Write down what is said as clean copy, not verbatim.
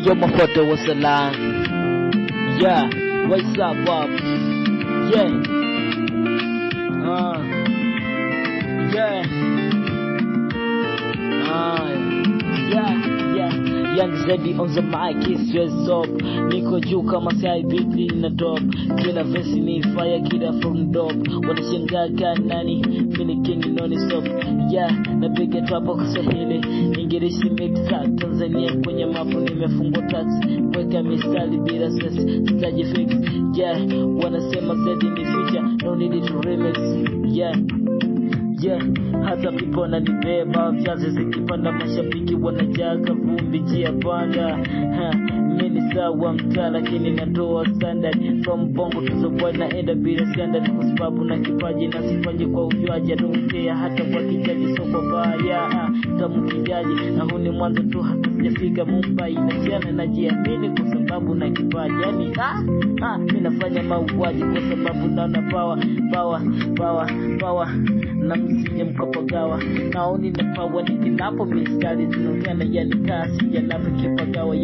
yo, my photo was a line. Yeah, what's up, Bob? Yeah. Yeah. Young Zeddy on the mic, it's dressed up. Niko juu kama sai beatly na drop. Kila verse ni fire, kila from dope. Wanashangaa kanani, mini king noni stop. Yeah, napiga trap kwa Kiswahili, English mix Tanzania kwenye mapu nimefungwa taxi. Weka mistari bila stress, sitaji fix. Yeah, wanasema Zeddy ni future, no need to remix. Yeah, hata people wananibeba, vyazi zikipanda mashabiki wanajaga vumbi njia panda. Mimi sawa mtaa lakini natoa standard. From bongo to the boy naenda bila standard. Kwa sababu na kipaji na sifanyi kwa ujuaji. I don't care hata kwa kijaji so kwa baya. Tamu kijaji na huu ni mwanzo tu hata sijafika Mumbai. Najiana najiamini kwa sababu na kipaji. Yani mimi nafanya mauaji kwa sababu naona power na msije mkapagawa. Naoni na power nikinapo mistari zinaongea na yani kasi ya lamu kipagawa.